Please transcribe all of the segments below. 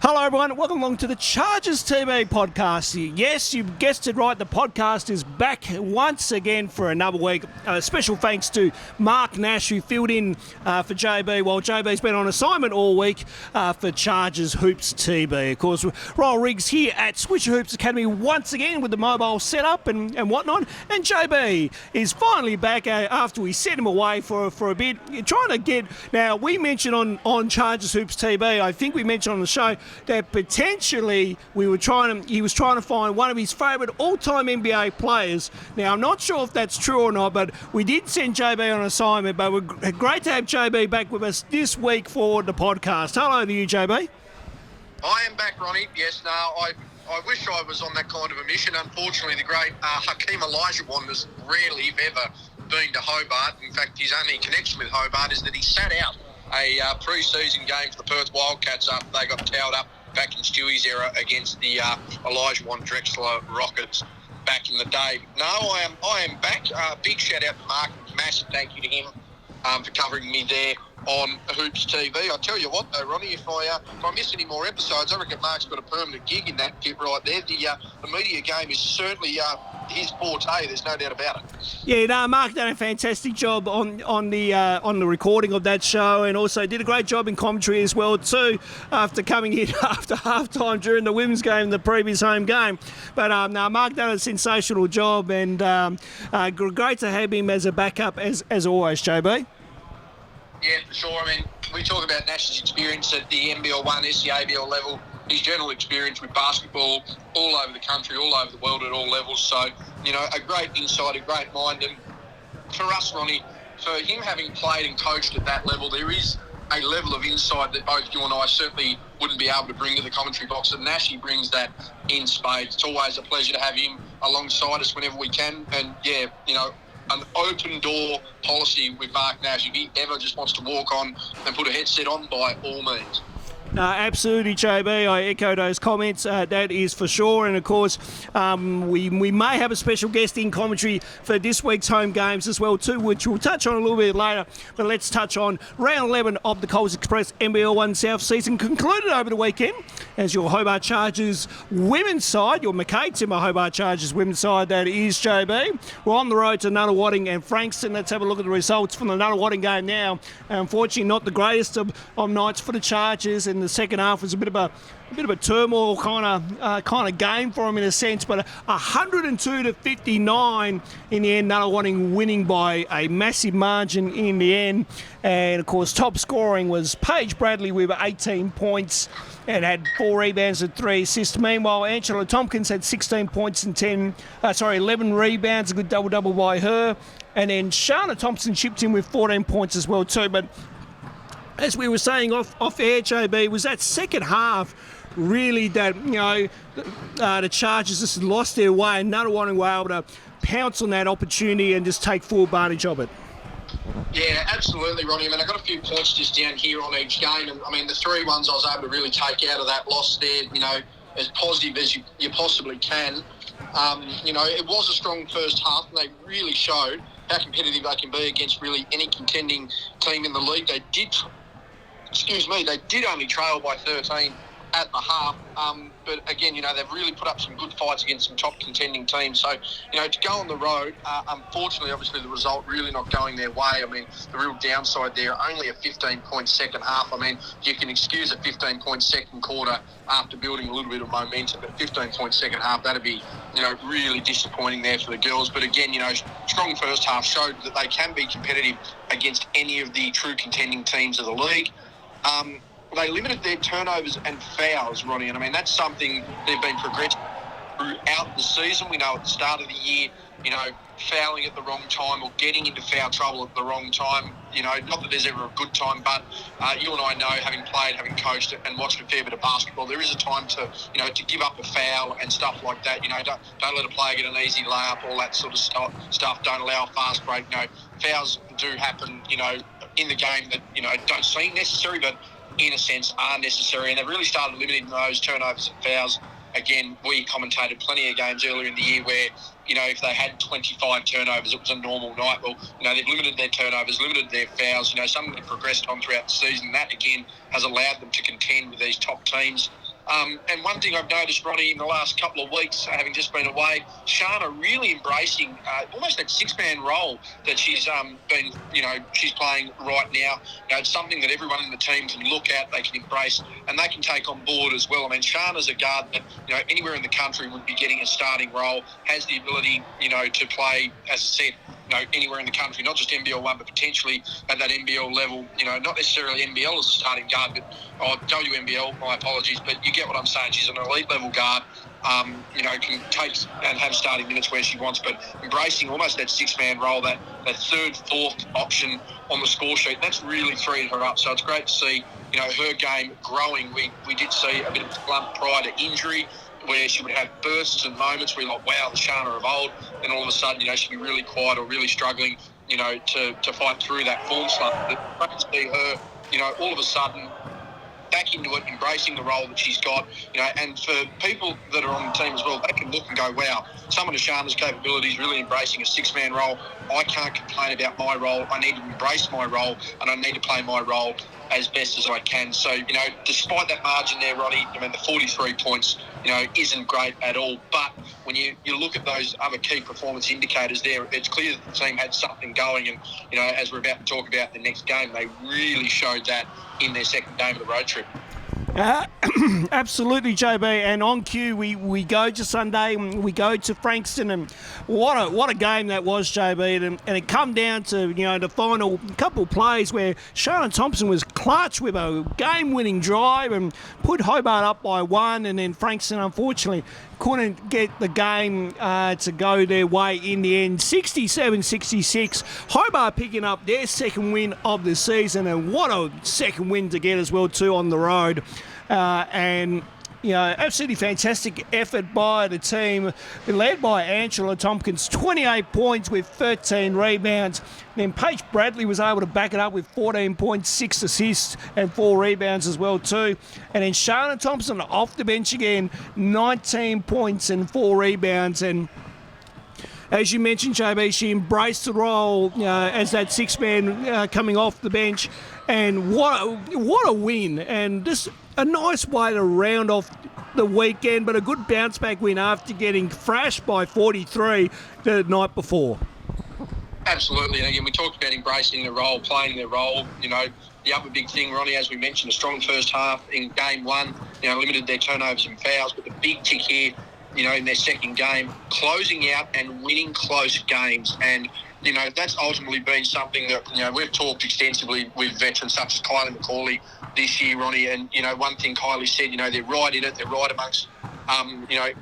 Hello everyone, welcome along to the Chargers TV podcast. Yes, you guessed it right, the podcast is back once again for another week. Special thanks to Mark Nash, who filled in for JB while JB's been on assignment all week for Chargers Hoops TV. Of course, Royal Riggs here at Swisher Hoops Academy once again with the mobile setup and whatnot. And JB is finally back after we sent him away for a bit. You're trying to get... Now, we mentioned on Chargers Hoops TV, I think we mentioned on the show, that potentially he was trying to find one of his favourite all-time NBA players. Now, I'm not sure if that's true or not, but we did send JB on assignment, but we're great to have JB back with us this week for the podcast. Hello to you, JB. I am back, Ronnie. Yes, no, I wish I was on that kind of a mission. Unfortunately, the great Hakeem Olajuwon has rarely, if ever, been to Hobart. In fact, his only connection with Hobart is that he sat out a pre-season game for the Perth Wildcats after they got towed up back in Stewie's era against the Olajuwon Drexler Rockets back in the day. No, I am back. Big shout out to Mark. Massive thank you to him for covering me there on Hoops TV. I tell you what though, Ronnie, if I miss any more episodes, I reckon Mark's got a permanent gig in that kit right there. The media game is certainly his forte. There's no doubt about it. Yeah, no, Mark done a fantastic job on the recording of that show, and also did a great job in commentary as well too. After coming in after halftime during the women's game, the previous home game, but no, Mark done a sensational job, and great to have him as a backup as always, JB. Yeah, for sure. I mean, we talk about Nash's experience at the MBL1, SCABL level, his general experience with basketball all over the country, all over the world at all levels. So, you know, a great insight, a great mind. And for us, Ronnie, for him having played and coached at that level, there is a level of insight that both you and I certainly wouldn't be able to bring to the commentary box. And Nash, he brings that in spades. It's always a pleasure to have him alongside us whenever we can. And, yeah, you know, an open door policy with Mark Nash. If he ever just wants to walk on and put a headset on, by all means. No, absolutely, JB. I echo those comments. That is for sure. And, of course, we may have a special guest in commentary for this week's home games as well, too, which we'll touch on a little bit later. But let's touch on round 11 of the Coles Express NBL1 South season, concluded over the weekend as your Hobart Chargers women's side, your McKay Timber Hobart Chargers women's side, that is, JB. We're on the road to Nunawading and Frankston. Let's have a look at the results from the Nunawading game now. Unfortunately, not the greatest of nights for the Chargers, and the second half was a bit of a turmoil kind of game for them in a sense, but 102-59 in the end, Nunawading winning by a massive margin in the end. And of course, top scoring was Paige Bradley with 18 points and had 4 rebounds and 3 assists. Meanwhile, Angela Tompkins had 16 points and 11 rebounds, a good double by her. And then Shana Thompson chipped in with 14 points as well too. But as we were saying off air, JB, was that second half really that, you know, the Chargers just lost their way and Nunawading were able to pounce on that opportunity and just take full advantage of it? Yeah, absolutely, Ronnie. I mean, I got a few points just down here on each game, and I mean, the 3 ones I was able to really take out of that loss there, you know, as positive as you possibly can. You know, it was a strong first half, and they really showed how competitive they can be against really any contending team in the league. They did only trail by 13 at the half. But again, you know, they've really put up some good fights against some top contending teams. So, you know, to go on the road, unfortunately, obviously the result really not going their way. I mean, the real downside there, only a 15-point second half. I mean, you can excuse a 15-point second quarter after building a little bit of momentum, but a 15-point second half, that'd be, you know, really disappointing there for the girls. But again, you know, strong first half showed that they can be competitive against any of the true contending teams of the league. They limited their turnovers and fouls, Ronnie, and I mean, that's something they've been progressing throughout the season. We know at the start of the year, you know, fouling at the wrong time or getting into foul trouble at the wrong time, you know, not that there's ever a good time, but you and I know, having played, having coached and watched a fair bit of basketball, there is a time to, you know, to give up a foul and stuff like that. You know, don't let a player get an easy layup, all that sort of stuff. Don't allow a fast break. You know, fouls do happen, you know, in the game that, you know, don't seem necessary, but in a sense are necessary, and they've really started limiting those turnovers and fouls. Again, we commentated plenty of games earlier in the year where if they had 25 turnovers, it was a normal night. Well, they've limited their turnovers, limited their fouls. Something they've progressed on throughout the season. That, again, has allowed them to contend with these top teams. And one thing I've noticed, Ronnie, in the last couple of weeks, having just been away, Shana really embracing almost that six-man role that she's she's playing right now. It's something that everyone in the team can look at, they can embrace, and they can take on board as well. I mean, Shana's a guard that, anywhere in the country would be getting a starting role, has the ability, to play, as I said, anywhere in the country, not just NBL1, but potentially at that NBL level, not necessarily NBL as a starting guard, but WNBL, my apologies, but you get what I'm saying. She's an elite level guard, can take and have starting minutes where she wants, but embracing almost that six-man role, that third, fourth option on the score sheet, that's really freed her up. So it's great to see, her game growing. We did see a bit of a slump prior to injury, where she would have bursts and moments where you're like, wow, the Shana of old. Then all of a sudden, she'd be really quiet or really struggling, to fight through that form slump. But great to see her, all of a sudden back into it, embracing the role that she's got, and for people that are on the team as well, they can look and go, wow, someone of Shana's capabilities really embracing a six-man role. I can't complain about my role. I need to embrace my role, and I need to play my role as best as I can. So, despite that margin there, Ronnie, the 43 points, isn't great at all. But when you look at those other key performance indicators there, it's clear that the team had something going. And, as we're about to talk about the next game, they really showed that in their second game of the road trip. Absolutely, JB. And on cue, we go to Sunday, we go to Frankston, and what a game that was, JB. And it come down to the final couple of plays where Shana Thompson was clutch with a game-winning drive and put Hobart up by one, and then Frankston unfortunately couldn't get the game to go their way in the end. 67-66. Hobart picking up their second win of the season, and what a second win to get as well too on the road. Absolutely fantastic effort by the team, led by Angela Tompkins, 28 points with 13 rebounds. Then Paige Bradley was able to back it up with 14 points, 6 assists and 4 rebounds as well too. And then Shana Thompson off the bench again, 19 points and 4 rebounds. And as you mentioned, JB, she embraced the role as that six-man coming off the bench. And what a win. And just a nice way to round off the weekend, but a good bounce-back win after getting thrashed by 43 the night before. Absolutely. And again, we talked about embracing the role, playing their role. The other big thing, Ronnie, as we mentioned, a strong first half in game one, limited their turnovers and fouls, but the big tick here, in their second game, closing out and winning close games. And, that's ultimately been something that, we've talked extensively with veterans such as Kylie McCauley this year, Ronnie. And, one thing Kylie said, they're right in it, they're right amongst,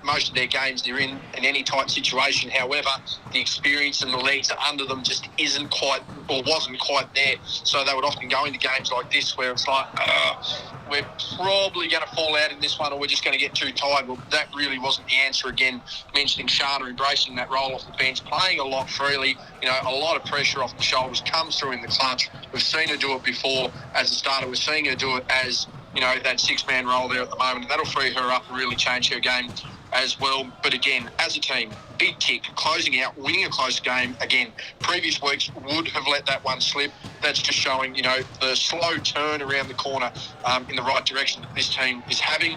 most of their games they're in any tight situation. However, the experience and the legs under them just wasn't quite there. So they would often go into games like this where it's like, we're probably going to fall out in this one, or we're just going to get too tired. Well, that really wasn't the answer. Again, mentioning Shana embracing that role off the bench, playing a lot freely, a lot of pressure off the shoulders, comes through in the clutch. We've seen her do it before as a starter. We're seeing her do it as, that six-man role there at the moment. And that'll free her up and really change her game as well. But again, as a team, big tick, closing out, winning a close game. Again, previous weeks would have let that one slip. That's just showing, the slow turn around the corner in the right direction that this team is having.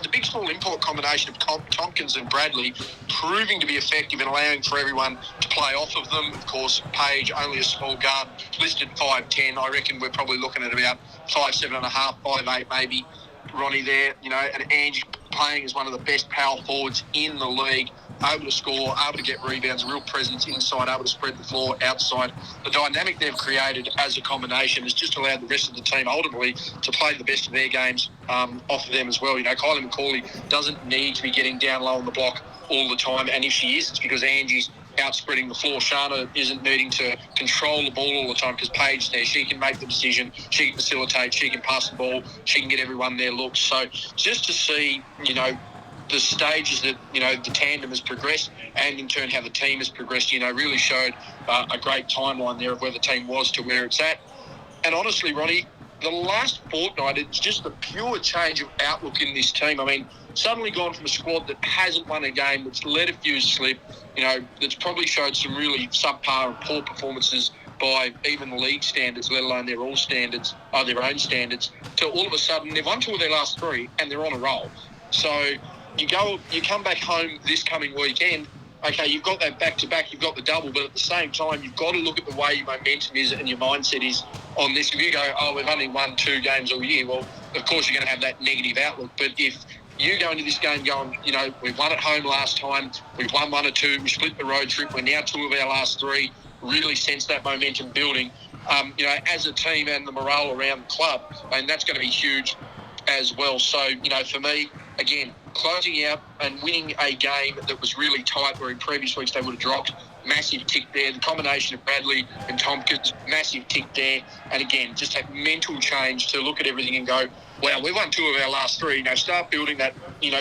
The big small import combination of Tompkins and Bradley proving to be effective in allowing for everyone to play off of them. Of course, Paige, only a small guard, listed 5'10". I reckon we're probably looking at about 5'7.5", 5'8", maybe, Ronnie there, and Angie playing as one of the best power forwards in the league, able to score, able to get rebounds, real presence inside, able to spread the floor outside. The dynamic they've created as a combination has just allowed the rest of the team ultimately to play the best of their games off of them as well. Kylie McCauley doesn't need to be getting down low on the block all the time, and if she is, it's because Angie's outspreading the floor. Shana isn't needing to control the ball all the time because Paige there, she can make the decision, she can facilitate, she can pass the ball, she can get everyone their looks. So just to see, the stages that, the tandem has progressed, and in turn how the team has progressed, really showed a great timeline there of where the team was to where it's at. And honestly, Ronnie, the last fortnight, it's just a pure change of outlook in this team. I mean, suddenly gone from a squad that hasn't won a game, that's let a few slip, that's probably showed some really subpar and poor performances by even the league standards, let alone their own standards, to all of a sudden they've won 2 of their last 3 and they're on a roll. So you come back home this coming weekend. Okay, you've got that back-to-back, you've got the double, but at the same time, you've got to look at the way your momentum is and your mindset is on this. If you go, we've only won 2 games all year, well, of course you're going to have that negative outlook. But if you go into this game going, we've won at home last time, we've won 1 or 2, we split the road trip, we're now 2 of our last 3, really sense that momentum building, as a team and the morale around the club, and that's going to be huge as well. So, for me, again, closing out and winning a game that was really tight where in previous weeks they would have dropped, massive tick there. The combination of Bradley and Tompkins, massive tick there. And again, just that mental change to look at everything and go, wow, we won 2 of our last 3. Start building that,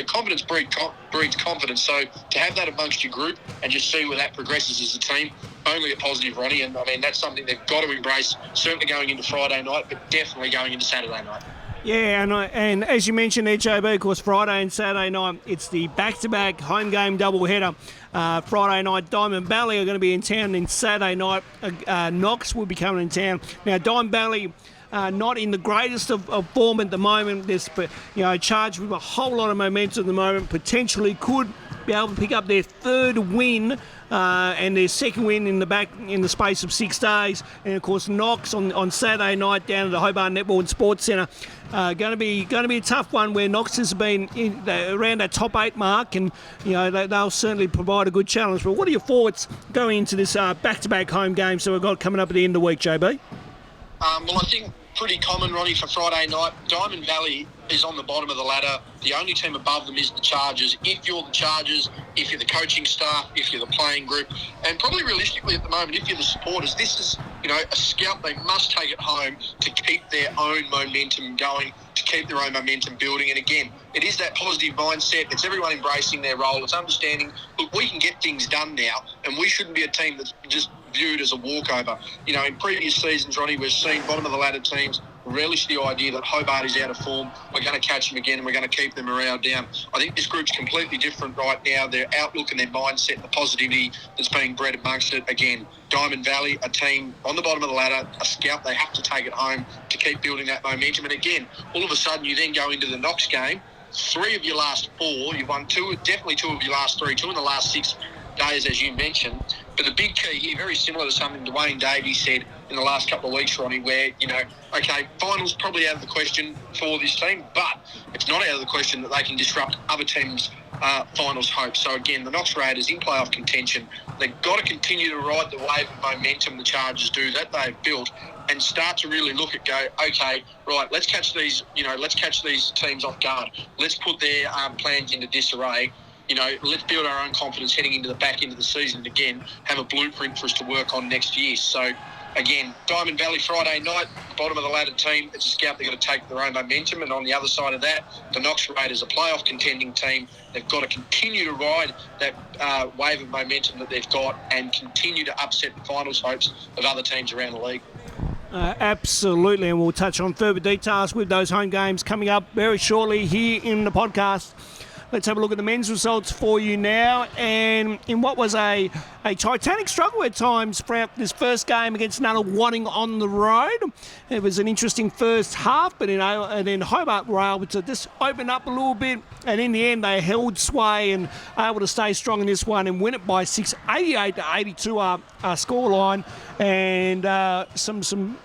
confidence breeds confidence. So to have that amongst your group and just see where that progresses as a team, only a positive, Ronnie. And, that's something they've got to embrace, certainly going into Friday night, but definitely going into Saturday night. Yeah, and as you mentioned there, JB, of course, Friday and Saturday night, it's the back-to-back home game doubleheader. Friday night, Diamond Valley are going to be in town, and Saturday night, Knox will be coming in town. Now, Diamond Valley, not in the greatest of form at the moment. They're charged with a whole lot of momentum at the moment. Potentially could be able to pick up their 3rd win and their 2nd win in the space of 6 days. And of course, Knox on Saturday night down at the Hobart Netball and Sports Centre. Going to be a tough one where Knox has been around that top 8 mark, and they'll certainly provide a good challenge. But what are your thoughts going into this back-to-back home game? So we've got coming up at the end of the week, JB. Well, I think pretty common, Ronnie, for Friday night. Diamond Valley is on the bottom of the ladder. The only team above them is the Chargers. If you're the Chargers, if you're the coaching staff, if you're the playing group, and probably realistically at the moment, if you're the supporters, this is, a scalp they must take it home to keep their own momentum going, to keep their own momentum building. And again, it is that positive mindset. It's everyone embracing their role. It's understanding, look, we can get things done now, and we shouldn't be a team that's just viewed as a walkover. In previous seasons, Ronnie, we've seen bottom of the ladder teams relish the idea that Hobart is out of form. We're going to catch them again and we're going to keep them around down. I think this group's completely different right now. Their outlook and their mindset, the positivity that's being bred amongst it. Again, Diamond Valley, a team on the bottom of the ladder, a scalp. They have to take it home to keep building that momentum. And again, all of a sudden you then go into the Knox game. 3 of your last 4, you've won 2, definitely 2 of your last 3, 2 in the last 6 days, as you mentioned. But the big key here, very similar to something Dwayne Davies said in the last couple of weeks, Ronnie, where, okay, finals probably out of the question for this team, but it's not out of the question that they can disrupt other teams' finals hopes. So again, the Knox Raiders in playoff contention, they've got to continue to ride the wave of momentum the Chargers do, that they've built, and start to really look at okay, right, let's catch these teams off guard. Let's put their plans into disarray. Let's build our own confidence heading into the back end of the season and again have a blueprint for us to work on next year. So again, Diamond Valley Friday night, bottom of the ladder team. It's a scout. They've got to take their own momentum. And on the other side of that, the Knox Raiders, a playoff contending team. They've got to continue to ride that wave of momentum that they've got and continue to upset the finals hopes of other teams around the league. Absolutely, and we'll touch on further details with those home games coming up very shortly here in the podcast. Let's have a look at the men's results for you now. And in what was a titanic struggle at times throughout this first game against Nunawading on the road, it was an interesting first half, but and then Hobart were able to just open up a little bit, and in the end they held sway and able to stay strong in this one and win it by 6, 88-82 our scoreline, and some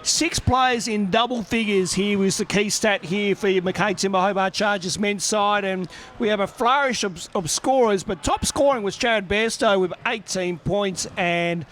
6 players in double figures here was the key stat here for your McKay Timber Hobart Chargers men's side, and we have a flourish of scorers, but top scoring was Jared Bairstow with 18 points and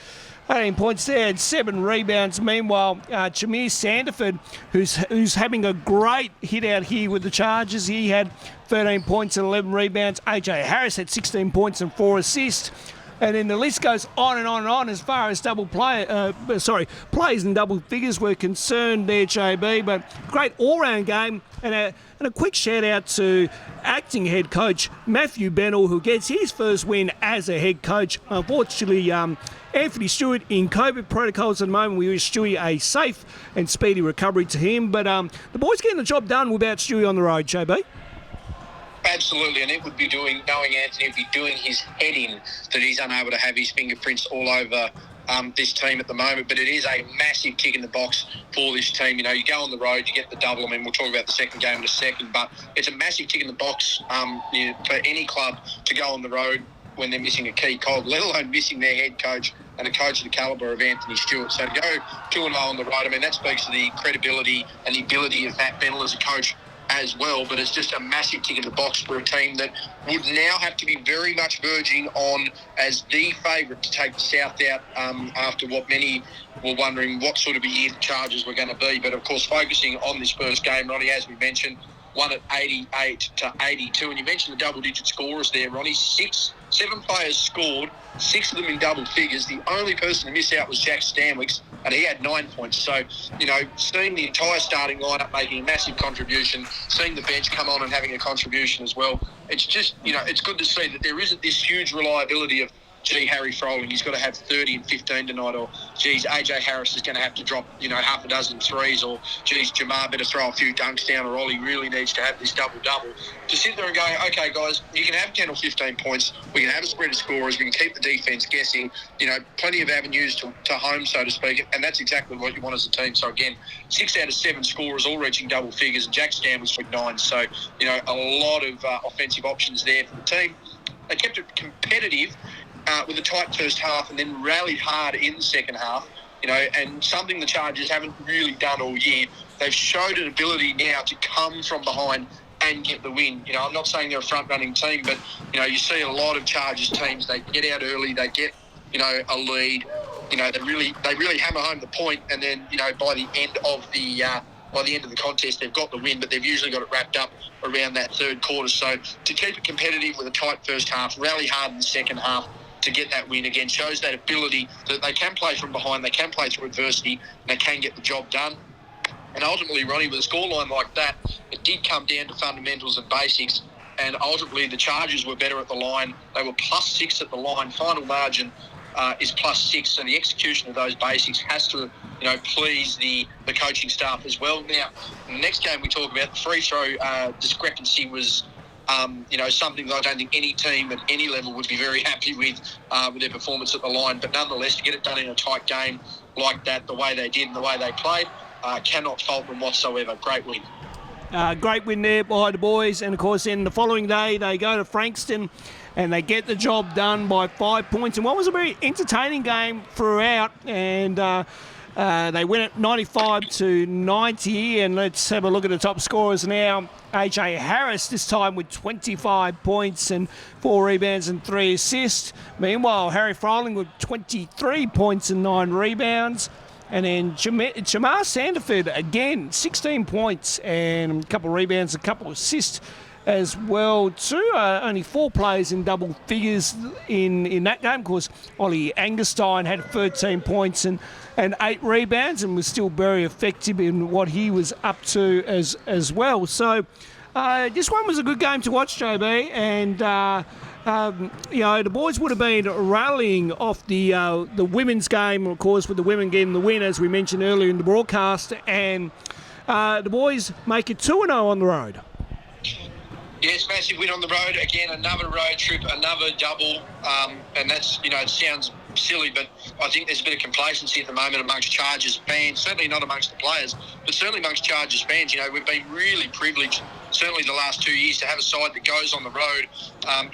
18 points there and 7 rebounds. Meanwhile, Jameer Sanderford, who's having a great hit out here with the Chargers, he had 13 points and 11 rebounds. AJ Harris had 16 points and 4 assists. And then the list goes on and on and on as far as plays and double figures were concerned there, JB. But great all-round game, and a quick shout-out to acting head coach Matthew Bennell, who gets his first win as a head coach. Unfortunately, Anthony Stewart in COVID protocols at the moment. We wish Stewie a safe and speedy recovery to him. But the boys getting the job done without Stewie on the road, JB. Absolutely, and it would be knowing Anthony would be doing his head in that he's unable to have his fingerprints all over this team at the moment. But it is a massive tick in the box for this team. You know, you go on the road, you get the double. I mean, we'll talk about the second game in a second, but it's a massive tick in the box for any club to go on the road when they're missing a key cog, let alone missing their head coach and a coach of the calibre of Anthony Stewart. So to go 2-0 on the road, I mean, that speaks to the credibility and the ability of Matt Bennell as a coach as well, but it's just a massive tick in the box for a team that would now have to be very much verging on as the favourite to take the South out after what many were wondering what sort of a year the Chargers were going to be. But of course, focusing on this first game, Ronnie, as we mentioned, won at 88-82, and you mentioned the double-digit scorers there, Ronnie. 7 players scored, 6 of them in double figures. The only person to miss out was Jack Stanwicks, and he had 9 points. So, you know, seeing the entire starting lineup making a massive contribution, seeing the bench come on and having a contribution as well, it's just, you know, it's good to see that there isn't this huge reliability of, gee, Harry Froling, he's got to have 30 and 15 tonight, or, geez, AJ Harris is going to have to drop, you know, half a dozen threes, or, geez, Jamar better throw a few dunks down, or Ollie really needs to have this double-double. To sit there and go, okay, guys, you can have 10 or 15 points, we can have a spread of scorers, we can keep the defence guessing, you know, plenty of avenues to home, so to speak, and that's exactly what you want as a team. So, again, 6 out of 7 scorers all reaching double figures, and Jack Stanwicks with 9, so, you know, a lot of offensive options there for the team. They kept it competitive, with a tight first half, and then rallied hard in the second half, you know, and something the Chargers haven't really done all year. They've showed an ability now to come from behind and get the win. You know, I'm not saying they're a front-running team, but, you know, you see a lot of Chargers teams, they get out early, they get, you know, a lead, you know, they really hammer home the point, and then, you know, by the end of the contest, they've got the win, but they've usually got it wrapped up around that third quarter. So to keep it competitive with a tight first half, rally hard in the second half, to get that win again shows that ability that they can play from behind, they can play through adversity, and they can get the job done. And ultimately, Ronnie, with a scoreline like that, it did come down to fundamentals and basics, and ultimately the Chargers were better at the line. They were +6 at the line. Final margin is +6, so the execution of those basics has to, you know, please the coaching staff as well. Now, in the next game we talk about, the free throw discrepancy was you know, something that I don't think any team at any level would be very happy with their performance at the line. But nonetheless, to get it done in a tight game like that, the way they did and the way they played, cannot fault them whatsoever. Great win. Great win there by the boys. And, of course, then the following day they go to Frankston and they get the job done by 5 points. And what was a very entertaining game throughout. And they win it 95-90. And let's have a look at the top scorers now. AJ Harris this time with 25 points and 4 rebounds and 3 assists. Meanwhile, Harry Froling with 23 points and 9 rebounds. And then Jamar Sandiford, again, 16 points and a couple of rebounds, a couple of assists as well too. Only 4 players in double figures in that game. Of course, Ollie Angerstein had 13 points and 8 rebounds and was still very effective in what he was up to as well. So this one was a good game to watch, JB, and you know, the boys would have been rallying off the women's game, of course, with the women getting the win, as we mentioned earlier in the broadcast, and the boys make it 2-0 on the road. Yes, massive win on the road. Again, another road trip, another double. And that's, you know, it sounds silly, but I think there's a bit of complacency at the moment amongst Chargers fans, certainly not amongst the players, but certainly amongst Chargers fans. You know, we've been really privileged, certainly the last 2 years, to have a side that goes on the road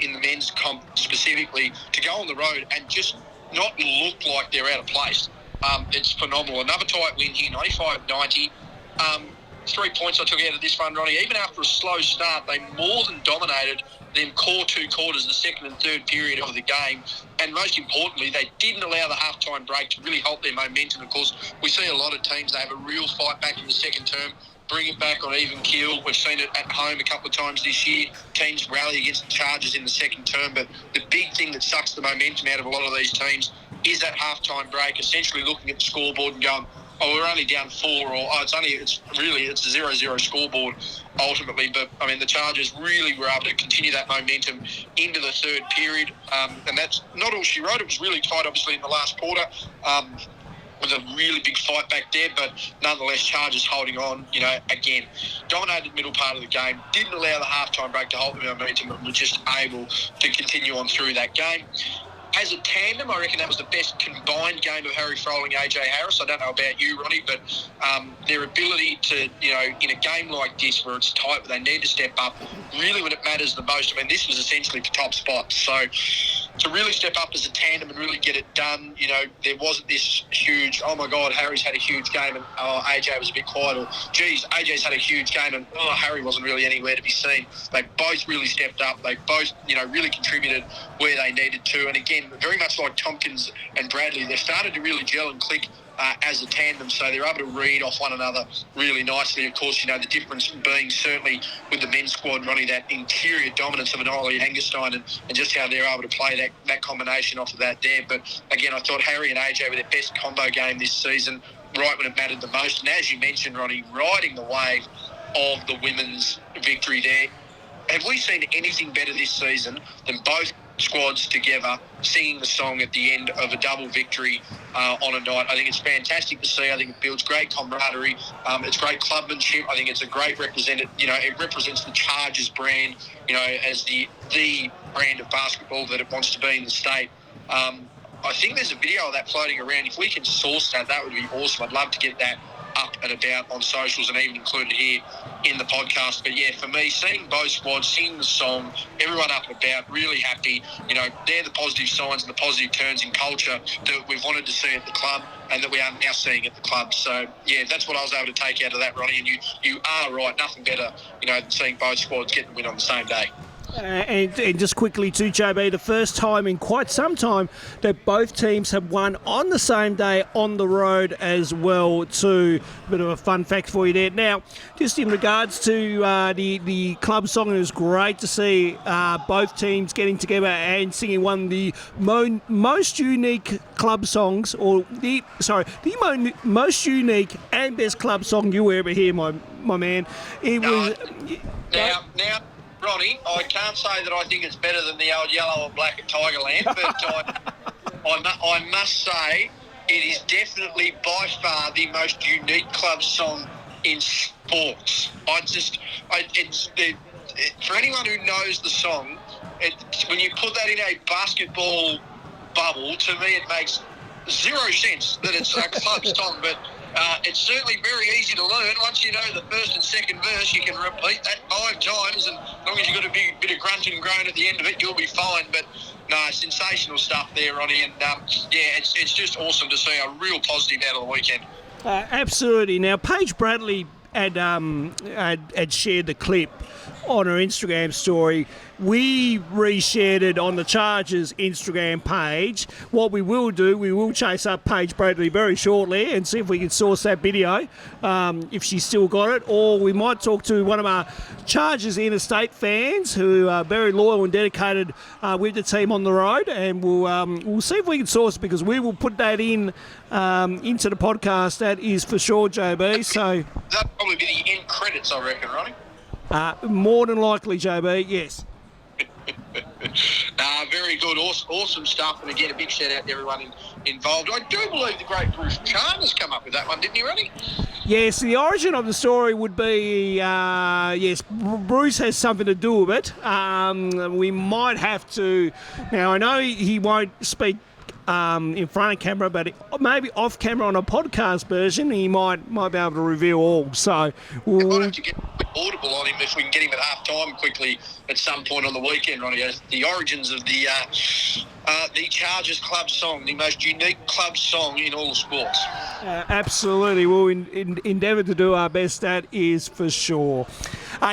in the men's comp specifically, to go on the road and just not look like they're out of place. It's phenomenal. Another tight win here, 95-90. 3 points I took out of this one, Ronnie. Even after a slow start, they more than dominated them core 2 quarters, the second and third period of the game. And most importantly, they didn't allow the halftime break to really halt their momentum. Of course, we see a lot of teams, they have a real fight back in the second term. bring it back on even keel. We've seen it at home a couple of times this year. Teams rally against the Chargers in the second term, but the big thing that sucks the momentum out of a lot of these teams is that halftime break, essentially looking at the scoreboard and going, oh, we're only down 4, or it's a 0-0 scoreboard ultimately. But I mean, the Chargers really were able to continue that momentum into the third period, and that's not all she wrote. It was really tight, obviously, in the last quarter. It was a really big fight back there, but nonetheless, Chargers holding on, again, dominated the middle part of the game, didn't allow the halftime break to hold the momentum, and were just able to continue on through that game. As a tandem, I reckon that was the best combined game of Harry Froling, AJ Harris. I don't know about you, Ronnie, but their ability to, in a game like this where it's tight, where they need to step up, really when it matters the most. I mean, this was essentially for top spots. So to really step up as a tandem and really get it done, there wasn't this huge, oh my God, Harry's had a huge game and AJ was a bit quiet, or geez, AJ's had a huge game and Harry wasn't really anywhere to be seen. They both really stepped up. They both, really contributed where they needed to. And again, very much like Tompkins and Bradley, they started to really gel and click as a tandem, so they're able to read off one another really nicely. Of course, the difference being certainly with the men's squad, Ronnie, that interior dominance of an Ollie Angerstein and just how they're able to play that combination off of that there. But again, I thought Harry and AJ were their best combo game this season, right when it mattered the most. And as you mentioned, Ronnie, riding the wave of the women's victory there. Have we seen anything better this season than both squads together singing the song at the end of a double victory on a night? I think it's fantastic to see. I think it builds great camaraderie. It's great clubmanship. I think it's a great it represents the Chargers brand, as the brand of basketball that it wants to be in the state. I think there's a video of that floating around. If we can source that would be awesome. I'd love to get that up and about on socials and even included here in the podcast. But yeah, for me, seeing both squads sing the song, everyone up and about, really happy, they're the positive signs and the positive turns in culture that we've wanted to see at the club and that we are now seeing at the club. So yeah, that's what I was able to take out of that, Ronnie, and you are right, nothing better, than seeing both squads get the win on the same day. And just quickly too, JB, the first time in quite some time that both teams have won on the same day on the road as well too. A bit of a fun fact for you there. Now, just in regards to the club song, it was great to see both teams getting together and singing one of the most unique club songs, or the most unique and best club song you will ever hear, my man. It was now. Ronnie, I can't say that I think it's better than the old Yellow and Black at Tigerland, but I must say it is definitely by far the most unique club song in sports. For anyone who knows the song, when you put that in a basketball bubble, to me it makes zero sense that it's a club song, but it's certainly very easy to learn. Once you know the first and second verse, you can repeat that 5 times, and as long as you've got a bit of grunt and groan at the end of it, you'll be fine. But no, sensational stuff there, Ronnie, and it's just awesome to see a real positive out of the weekend. Absolutely. Now, Paige Bradley had shared the clip on her Instagram story. We reshared it on the Chargers Instagram page. What we will do, we will chase up Paige Bradley very shortly and see if we can source that video, if she's still got it, or we might talk to one of our Chargers interstate fans who are very loyal and dedicated with the team on the road, and we'll see if we can source it, because we will put that into the podcast. That is for sure, JB. So that'll probably be the end credits, I reckon, Ronnie. More than likely, JB, yes. Very good, awesome stuff, and again, a big shout out to everyone involved. I do believe the great Bruce Chandler's come up with that one, didn't he, Ronnie? Yes, the origin of the story would be, yes, Bruce has something to do with it. We might have to, now I know he won't speak in front of camera, but maybe off camera on a podcast version, he might be able to reveal all. So we'll have to get audible on him if we can get him at half time quickly at some point on the weekend, Ronnie. The origins of the Chargers club song, the most unique club song in all of sports. Absolutely. We'll endeavour to do our best, that is for sure.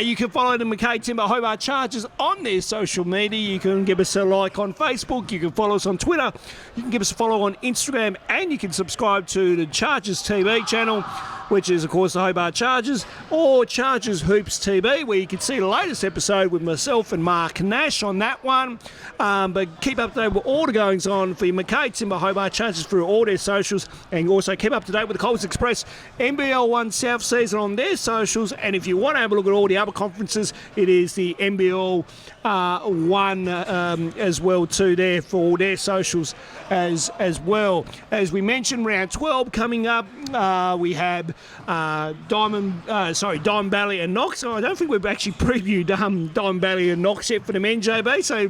You can follow the McKay Timber Hobart Chargers on their social media. You can give us a like on Facebook. You can follow us on Twitter. You can give us a follow on Instagram, and you can subscribe to the Chargers TV channel. which is, of course, the Hobart Chargers, or Chargers Hoops TV, where you can see the latest episode with myself and Mark Nash on that one. But keep up to date with all the goings on for your McKay Timber Hobart Chargers through all their socials, and also keep up to date with the Coles Express NBL1 South season on their socials. And if you want to have a look at all the other conferences, it is the NBL1 as well too there for all their socials as well. As we mentioned, round 12 coming up. We have Diamond Valley and Knox. I don't think we've actually previewed Diamond Valley and Knox yet for the men, JB. So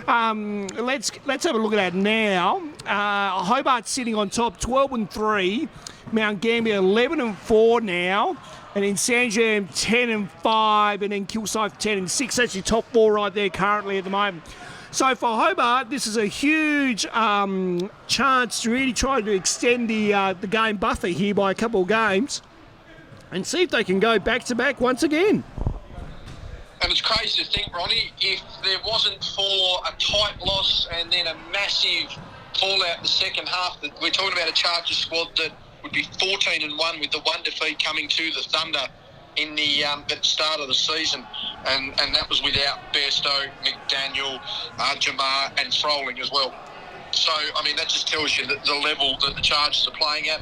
let's have a look at that now. Hobart sitting on top, 12-3. Mount Gambier 11-4 now. And then Sandringham 10-5, and then Kilsyth 10-6. That's your top four right there currently at the moment. So for Hobart, this is a huge chance to really try to extend the game buffer here by a couple of games and see if they can go back-to-back once again. And it's crazy to think, Ronnie, if there wasn't for a tight loss and then a massive fallout in the second half, that we're talking about a Chargers squad that would be 14-1 with the one defeat coming to the Thunder in the at the start of the season, and that was without Bairstow, McDaniel, Jamar and Froling as well. So, I mean, that just tells you the level that the Chargers are playing at.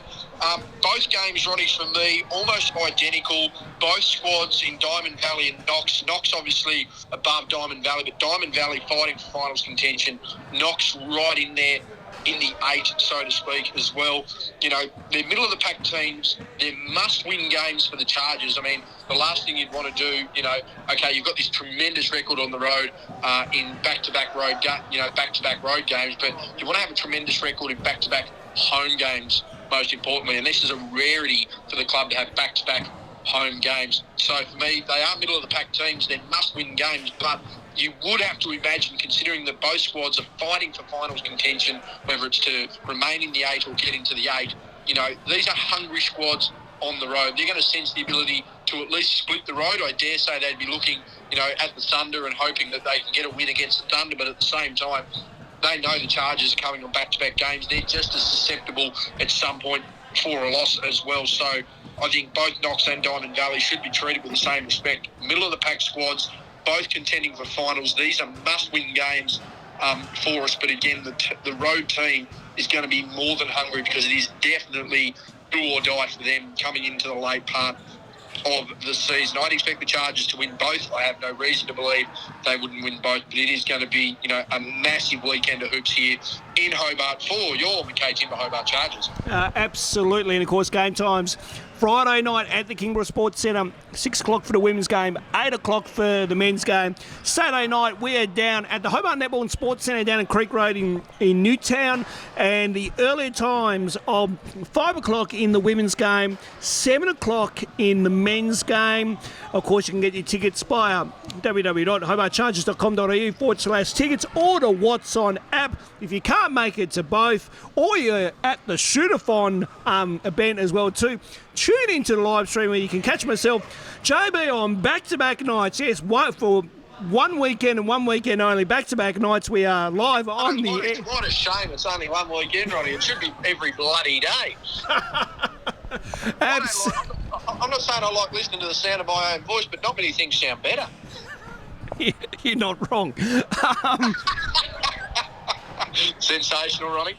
Both games, Ronnie, for me, almost identical. Both squads in Diamond Valley and Knox. Knox obviously above Diamond Valley, but Diamond Valley fighting for finals contention. Knox right in there in the 8, so to speak, as well. You know, they're middle-of-the-pack teams. They're must-win games for the Chargers. I mean, the last thing you'd want to do, you know, okay, you've got this tremendous record on the road in back-to-back road games, but you want to have a tremendous record in back-to-back home games, most importantly, and this is a rarity for the club to have back-to-back home games. So for me, they are middle-of-the-pack teams. They must-win games, but you would have to imagine, considering that both squads are fighting for finals contention, whether it's to remain in the 8 or get into the 8, you know, these are hungry squads on the road. They're going to sense the ability to at least split the road. I dare say they'd be looking, you know, at the Thunder and hoping that they can get a win against the Thunder, but at the same time, they know the Chargers are coming on back-to-back games. They're just as susceptible at some point for a loss as well. So I think both Knox and Diamond Valley should be treated with the same respect. Middle-of-the-pack squads, both contending for finals. These are must-win games for us. But again, the road team is going to be more than hungry, because it is definitely do or die for them coming into the late part of the season. I'd expect the Chargers to win both. I have no reason to believe they wouldn't win both, but it is going to be, you know, a massive weekend of hoops here in Hobart for your McKay Timber Hobart Chargers. Absolutely, and of course game times Friday night at the Kingborough Sports Centre, 6 o'clock for the women's game, 8 o'clock for the men's game. Saturday night, we are down at the Hobart Netball and Sports Centre down in Creek Road in Newtown, and the earlier times of 5 o'clock in the women's game, 7 o'clock in the men's game. Of course, you can get your tickets by www.hobartchargers.com.au/tickets or the What's On app. If you can't make it to both, or you're at the Shootathon event as well too, tune into the live stream where you can catch myself, JB, on back-to-back nights. Yes, for one weekend and one weekend only. Back-to-back nights we are live on the air. What a shame it's only one weekend, Ronnie. It should be every bloody day. I'm not saying I like listening to the sound of my own voice, but not many things sound better. You're not wrong. Sensational, Ronnie.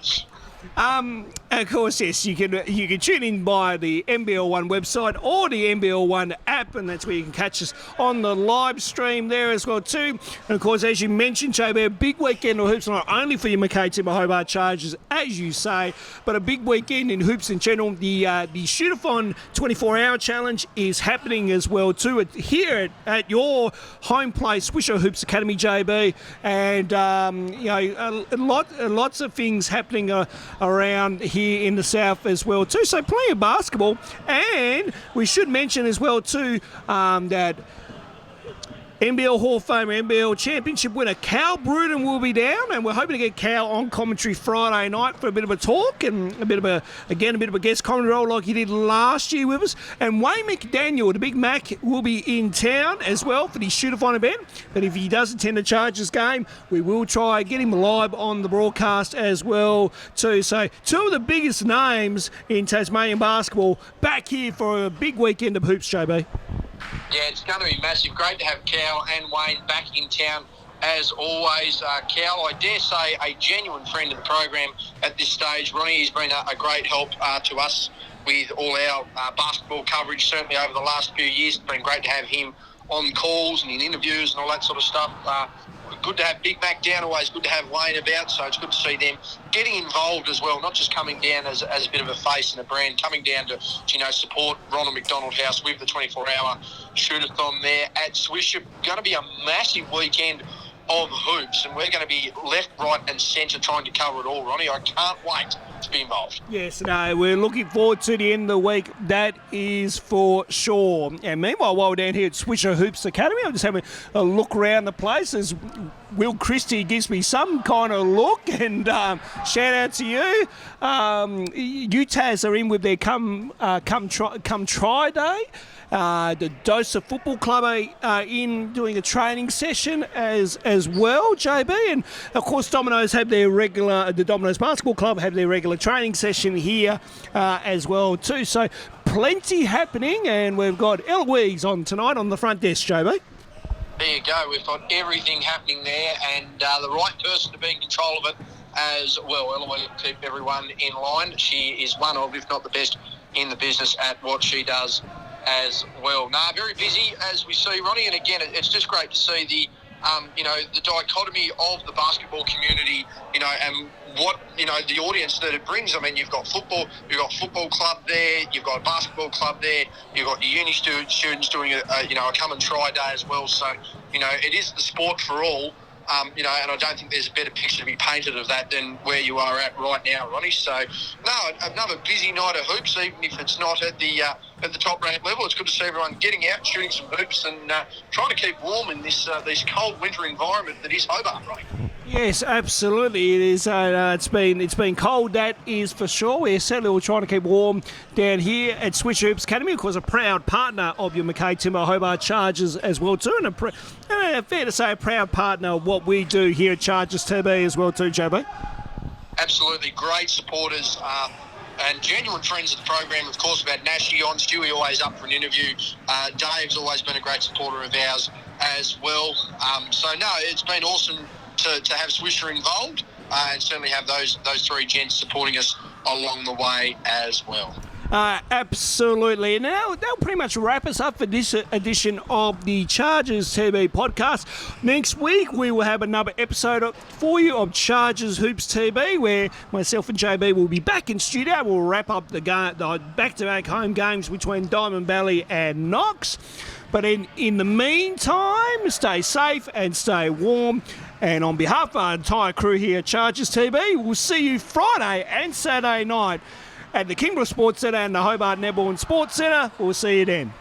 Of course, yes, you can tune in by the NBL1 website or the NBL1 app, and that's where you can catch us on the live stream there as well too. And of course, as you mentioned, JB, a big weekend of hoops, not only for your McKay Timber Hobart Chargers, as you say, but a big weekend in hoops in general. The Shootathon 24-hour challenge is happening as well too here at your home place, Swisher Hoops Academy, JB, and lots of things happening around here in the south as well too. So plenty of basketball, and we should mention as well too that NBL Hall of Famer, NBL Championship winner Cal Bruton will be down, and we're hoping to get Cal on commentary Friday night for a bit of a talk and a bit of a guest commentary role like he did last year with us. And Wayne McDaniel, the Big Mac, will be in town as well for the shoot-a-thon event. But if he does attend the Chargers game, we will try and get him live on the broadcast as well too. So two of the biggest names in Tasmanian basketball back here for a big weekend of hoops, JB. Yeah, it's going to be massive. Great to have Cal and Wayne back in town as always. Cal, I dare say, a genuine friend of the program at this stage. Ronnie has been a great help to us with all our basketball coverage, certainly over the last few years. It's been great to have him on calls and in interviews and all that sort of stuff. Good to have Big Mac down, always good to have Wayne about, so it's good to see them getting involved as well, not just coming down as a bit of a face and a brand, coming down to support Ronald McDonald House with the 24-hour shoot-a-thon there at Swisher. Going to be a massive weekend of hoops, and we're going to be left, right and centre trying to cover it all, Ronnie. I can't wait to be involved. Yes, no, we're looking forward to the end of the week. That is for sure. And meanwhile, while we're down here at Swisher Hoops Academy, I'm just having a look around the place as Will Christie gives me some kind of look, and shout out to you. UTAS are in with their come try day. The Dosa Football Club are in doing a training session as well, JB, and of course the Domino's Basketball Club have their regular training session here as well too. So plenty happening, and we've got Eloise on tonight on the front desk, JB. There you go. We've got everything happening there, and the right person to be in control of it as well. Eloise will keep everyone in line. She is one of, if not the best in the business at what she does as well. Very busy as we see, Ronnie, and again, it's just great to see the dichotomy of the basketball community, and what, the audience that it brings. I mean, you've got football club there, you've got a basketball club there, you've got your uni students doing a come and try day as well. So, it is the sport for all. And I don't think there's a better picture to be painted of that than where you are at right now, Ronnie. So, another busy night of hoops, even if it's not at the top ranked level. It's good to see everyone getting out, shooting some hoops, and trying to keep warm in this cold winter environment that is Hobart, Ronnie. Yes, absolutely. It is. It's been cold. That is for sure. We're certainly trying to keep warm down here at Swisher Hoops Academy. Of course, a proud partner of your McKay Timber Hobart Chargers as well too, and fair to say a proud partner of what we do here at Chargers TV as well too, JB. Absolutely, great supporters. And genuine friends of the program. Of course, we've had Nashy on. Stewie always up for an interview. Dave's always been a great supporter of ours as well. It's been awesome to have Swisher involved, and certainly have those three gents supporting us along the way as well. Absolutely. And now that'll pretty much wrap us up for this edition of the Chargers TV podcast. Next week, we will have another episode for you of Chargers Hoops TV, where myself and JB will be back in studio. We'll wrap up the back-to-back home games between Diamond Valley and Knox. But in the meantime, stay safe and stay warm. And on behalf of our entire crew here at Chargers TV, we'll see you Friday and Saturday night at the Kingborough Sports Centre and the Hobart Netball and Sports Centre. We'll see you then.